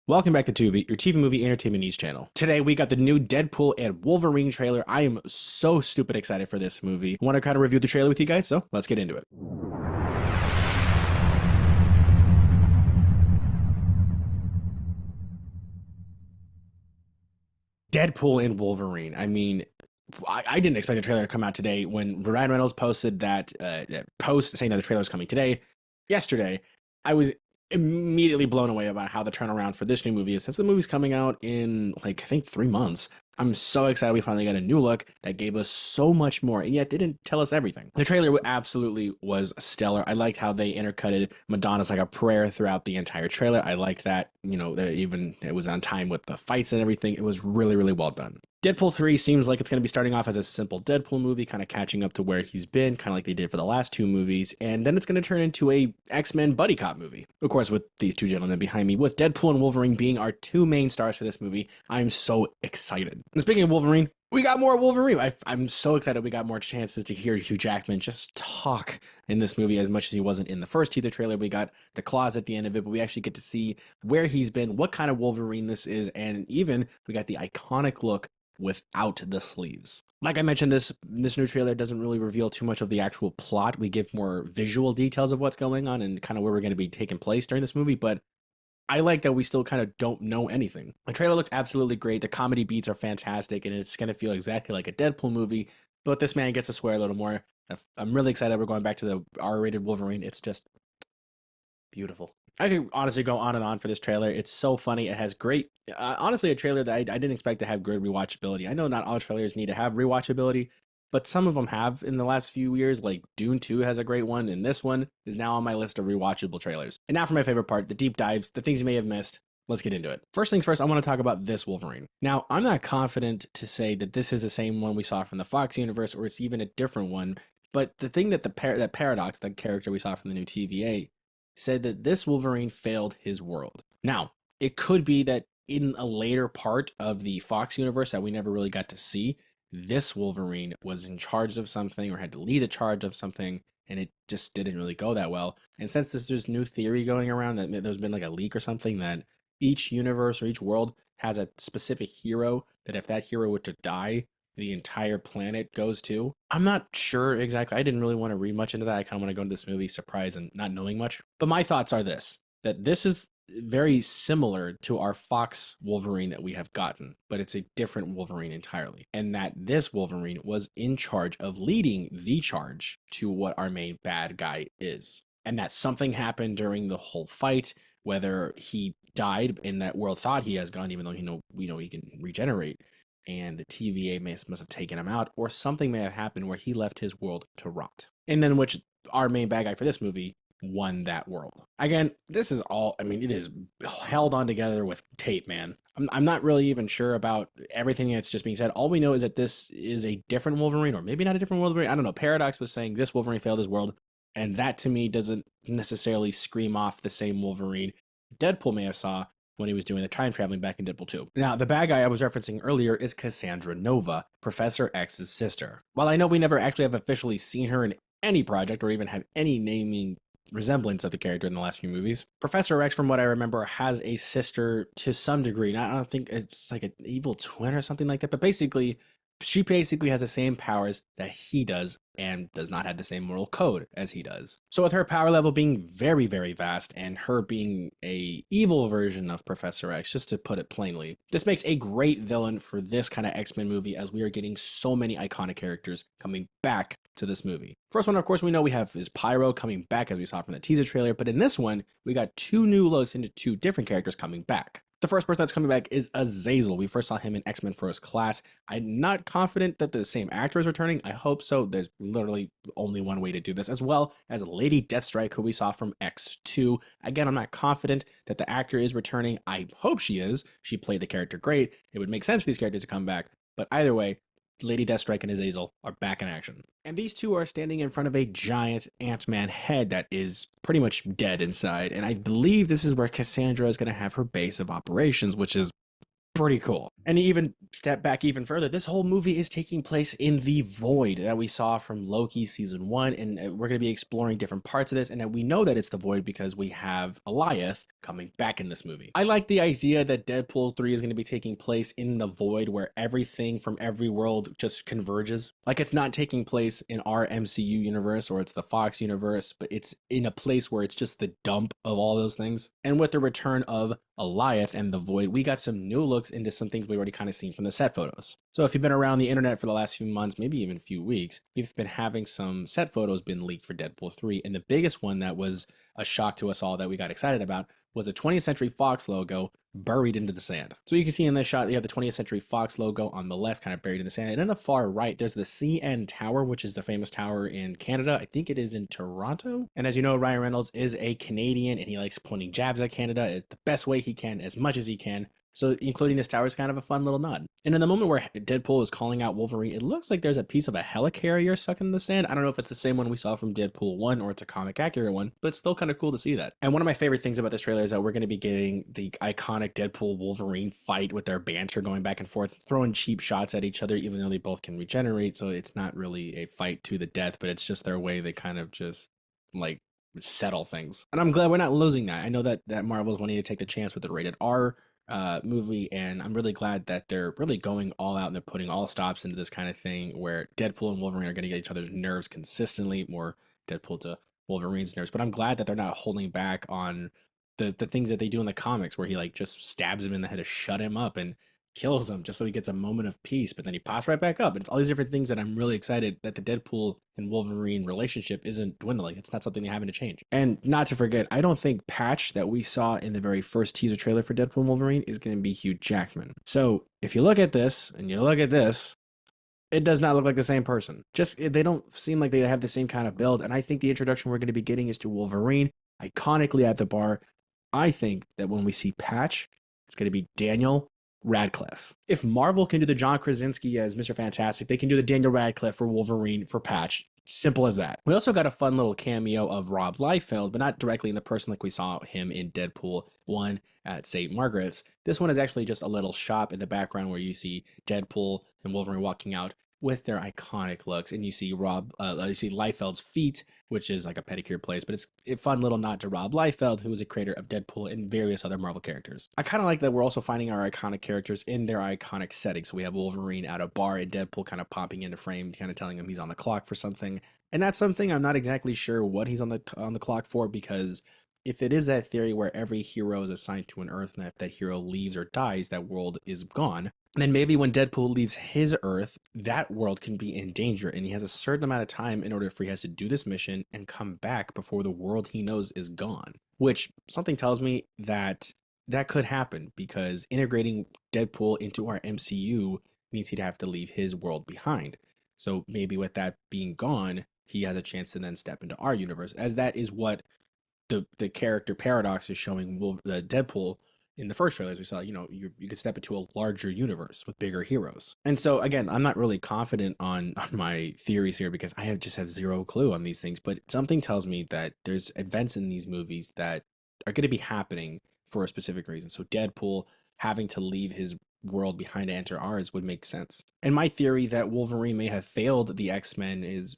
Welcome back to Tu-Vie, your TV movie entertainment news channel. Today we got the new Deadpool and Wolverine trailer. I am so stupid excited for this movie. I want to kind of review the trailer with you guys, so let's get into it. Deadpool and Wolverine. I didn't expect the trailer to come out today. When Ryan Reynolds posted that post saying that the trailer was coming yesterday, I was immediately blown away about how the turnaround for this new movie is, since the movie's coming out in I think 3 months. I'm so excited we finally got a new look that gave us so much more and yet didn't tell us everything. The trailer absolutely was stellar. I liked how they intercutted Madonna's like a prayer throughout the entire trailer. I liked that, even it was on time with the fights and everything. It was really, really well done. Deadpool 3 seems like it's going to be starting off as a simple Deadpool movie, kind of catching up to where he's been, kind of like they did for the last two movies, and then it's going to turn into a X-Men buddy cop movie. Of course, with these two gentlemen behind me, with Deadpool and Wolverine being our two main stars for this movie, I'm so excited. And speaking of Wolverine, we got more Wolverine. I'm so excited we got more chances to hear Hugh Jackman just talk in this movie as much as he wasn't in the first teaser trailer. We got the claws at the end of it, but we actually get to see where he's been, what kind of Wolverine this is, and even we got the iconic look without the sleeves. Like I mentioned, this new trailer doesn't really reveal too much of the actual plot. We give more visual details of what's going on and kind of where we're going to be taking place during this movie, but I like that we still kind of don't know anything. The trailer looks absolutely great. The comedy beats are fantastic, and it's going to feel exactly like a Deadpool movie, but this man gets to swear a little more. I'm really excited we're going back to the R-rated Wolverine. It's just beautiful. I could honestly go on and on for this trailer. It's so funny. It has great, honestly, a trailer that I didn't expect to have good rewatchability. I know not all trailers need to have rewatchability, but some of them have in the last few years. Like Dune 2 has a great one, and this one is now on my list of rewatchable trailers. And now for my favorite part, the deep dives, the things you may have missed. Let's get into it. First things first, I want to talk about this Wolverine. Now, I'm not confident to say that this is the same one we saw from the Fox universe, or it's even a different one. But the thing that that Paradox, the character we saw from the new TVA, said that this Wolverine failed his world. Now, it could be that in a later part of the Fox universe that we never really got to see, this Wolverine was in charge of something or had to lead a charge of something, and it just didn't really go that well. And since there's new theory going around that there's been like a leak or something that each universe or each world has a specific hero, that if that hero were to die, the entire planet goes to. I'm not sure exactly. I didn't really want to read much into that. I kind of want to go into this movie surprised and not knowing much. But my thoughts are that this is very similar to our Fox Wolverine that we have gotten, but it's a different Wolverine entirely. And that this Wolverine was in charge of leading the charge to what our main bad guy is. And that something happened during the whole fight, whether he died and that world thought he has gone, even though we know he can regenerate, and the TVA must have taken him out, or something may have happened where he left his world to rot. And then which our main bad guy for this movie won that world. Again, this is all, it is held on together with tape, man. I'm not really even sure about everything that's just being said. All we know is that this is a different Wolverine, or maybe not a different Wolverine. I don't know. Paradox was saying this Wolverine failed his world, and that to me doesn't necessarily scream off the same Wolverine Deadpool may have saw when he was doing the time traveling back in Deadpool 2. Now, the bad guy I was referencing earlier is Cassandra Nova, Professor X's sister. While I know we never actually have officially seen her in any project or even have any naming resemblance of the character in the last few movies, Professor X, from what I remember, has a sister to some degree. Now, I don't think it's like an evil twin or something like that, but she basically has the same powers that he does and does not have the same moral code as he does. So with her power level being very, very vast and her being a evil version of Professor X, just to put it plainly, this makes a great villain for this kind of X-Men movie, as we are getting so many iconic characters coming back to this movie. First one, of course, we know we have is Pyro coming back, as we saw from the teaser trailer, but in this one, we got two new looks into two different characters coming back. The first person that's coming back is Azazel. We first saw him in X-Men First Class. I'm not confident that the same actor is returning. I hope so. There's literally only one way to do this, as well as Lady Deathstrike, who we saw from X2. Again, I'm not confident that the actor is returning. I hope she is. She played the character great. It would make sense for these characters to come back. But either way, Lady Deathstrike and Azazel are back in action. And these two are standing in front of a giant Ant-Man head that is pretty much dead inside. And I believe this is where Cassandra is going to have her base of operations, which is pretty cool. And even step back even further, this whole movie is taking place in the void that we saw from Loki season 1, and we're going to be exploring different parts of this, and we know that it's the void because we have Eliath coming back in this movie. I like the idea that Deadpool 3 is going to be taking place in the void where everything from every world just converges. Like, it's not taking place in our MCU universe or it's the Fox universe, but it's in a place where it's just the dump of all those things. And with the return of Eliath and the void, we got some new looks into some things we already kind of seen from the set photos. So if you've been around the internet for the last few months, maybe even a few weeks, we've been having some set photos been leaked for Deadpool 3. And the biggest one that was a shock to us all that we got excited about was a 20th Century Fox logo buried into the sand. So you can see in this shot, you have the 20th Century Fox logo on the left, kind of buried in the sand. And on the far right, there's the CN Tower, which is the famous tower in Canada. I think it is in Toronto. And as you know, Ryan Reynolds is a Canadian and he likes pointing jabs at Canada. It's the best way he can, as much as he can. So including this tower is kind of a fun little nod. And in the moment where Deadpool is calling out Wolverine, it looks like there's a piece of a helicarrier stuck in the sand. I don't know if it's the same one we saw from Deadpool 1 or it's a comic accurate one, but it's still kind of cool to see that. And one of my favorite things about this trailer is that we're going to be getting the iconic Deadpool Wolverine fight with their banter going back and forth, throwing cheap shots at each other, even though they both can regenerate. So it's not really a fight to the death, but it's just their way they kind of just like settle things. And I'm glad we're not losing that. I know that Marvel's wanting to take the chance with the rated R movie, and I'm really glad that they're really going all out and they're putting all stops into this kind of thing where Deadpool and Wolverine are going to get each other's nerves consistently, more Deadpool to Wolverine's nerves. But I'm glad that they're not holding back on the things that they do in the comics where he like just stabs him in the head to shut him up and kills him just so he gets a moment of peace, but then he pops right back up. And it's all these different things that I'm really excited that the Deadpool and Wolverine relationship isn't dwindling. It's not something they're having to change. And not to forget, I don't think Patch that we saw in the very first teaser trailer for Deadpool and Wolverine is going to be Hugh Jackman. So if you look at this and you look at this, it does not look like the same person. Just they don't seem like they have the same kind of build. And I think the introduction we're going to be getting is to Wolverine, iconically at the bar. I think that when we see Patch, it's going to be Daniel Radcliffe. If Marvel can do the John Krasinski as Mr. Fantastic, they can do the Daniel Radcliffe for Wolverine for Patch. Simple as that. We also got a fun little cameo of Rob Liefeld, but not directly in the person like we saw him in Deadpool 1 at St. Margaret's. This one is actually just a little shop in the background where you see Deadpool and Wolverine walking out with their iconic looks, and you see you see Liefeld's feet, which is like a pedicure place, but it's a fun little nod to Rob Liefeld, who is a creator of Deadpool and various other Marvel characters. I kind of like that we're also finding our iconic characters in their iconic settings. So we have Wolverine at a bar and Deadpool kind of popping into frame, kind of telling him he's on the clock for something, and that's something I'm not exactly sure what he's on the clock for, because if it is that theory where every hero is assigned to an Earth, and if that hero leaves or dies, that world is gone, then maybe when Deadpool leaves his Earth, that world can be in danger, and he has a certain amount of time in order for he has to do this mission and come back before the world he knows is gone. Which something tells me that that could happen, because integrating Deadpool into our MCU means he'd have to leave his world behind. So maybe with that being gone, he has a chance to then step into our universe, as that is what the character Paradox is showing the Deadpool in the first trailers we saw. You know, you could step into a larger universe with bigger heroes. And so again, I'm not really confident on my theories here because I just have zero clue on these things, but something tells me that there's events in these movies that are going to be happening for a specific reason. So Deadpool having to leave his world behind to enter ours would make sense. And my theory that Wolverine may have failed the X-Men is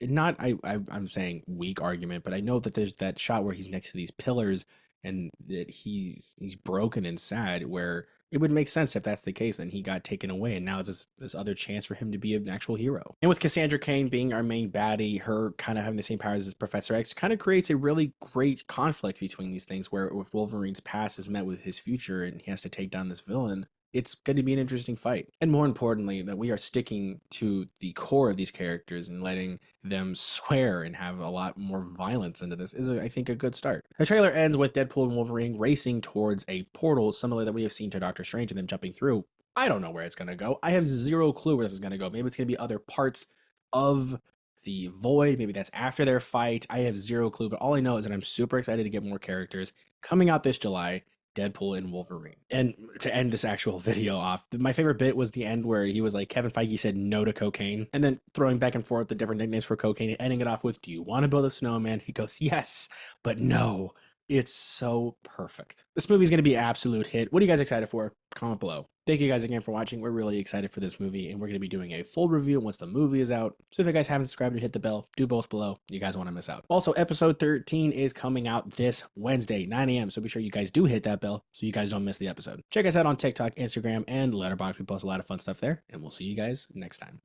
not I'm saying weak argument, but I know that there's that shot where he's next to these pillars and that he's broken and sad, where it would make sense if that's the case and he got taken away, and now it's this other chance for him to be an actual hero. And with Cassandra Cain being our main baddie, her kind of having the same powers as Professor X kind of creates a really great conflict between these things, where if Wolverine's past is met with his future and he has to take down this villain, it's going to be an interesting fight. And more importantly, that we are sticking to the core of these characters and letting them swear and have a lot more violence into this is, I think, a good start. The trailer ends with Deadpool and Wolverine racing towards a portal similar that we have seen to Doctor Strange and them jumping through. I don't know where it's going to go. I have zero clue where this is going to go. Maybe it's going to be other parts of the void. Maybe that's after their fight. I have zero clue, but all I know is that I'm super excited to get more characters coming out this July. Deadpool and Wolverine. And to end this actual video off, my favorite bit was the end where he was like, Kevin Feige said no to cocaine, and then throwing back and forth the different nicknames for cocaine and ending it off with, do you want to build a snowman? He goes, yes, but no, It's so perfect. This movie is going to be an absolute hit. What are you guys excited for? Comment below. Thank you guys again for watching. We're really excited for this movie, and we're going to be doing a full review once the movie is out. So if you guys haven't subscribed or hit the bell, do both below. You guys want to miss out. Also, episode 13 is coming out this Wednesday, 9 a.m. So be sure you guys do hit that bell so you guys don't miss the episode. Check us out on TikTok, Instagram, and Letterboxd. We post a lot of fun stuff there, and we'll see you guys next time.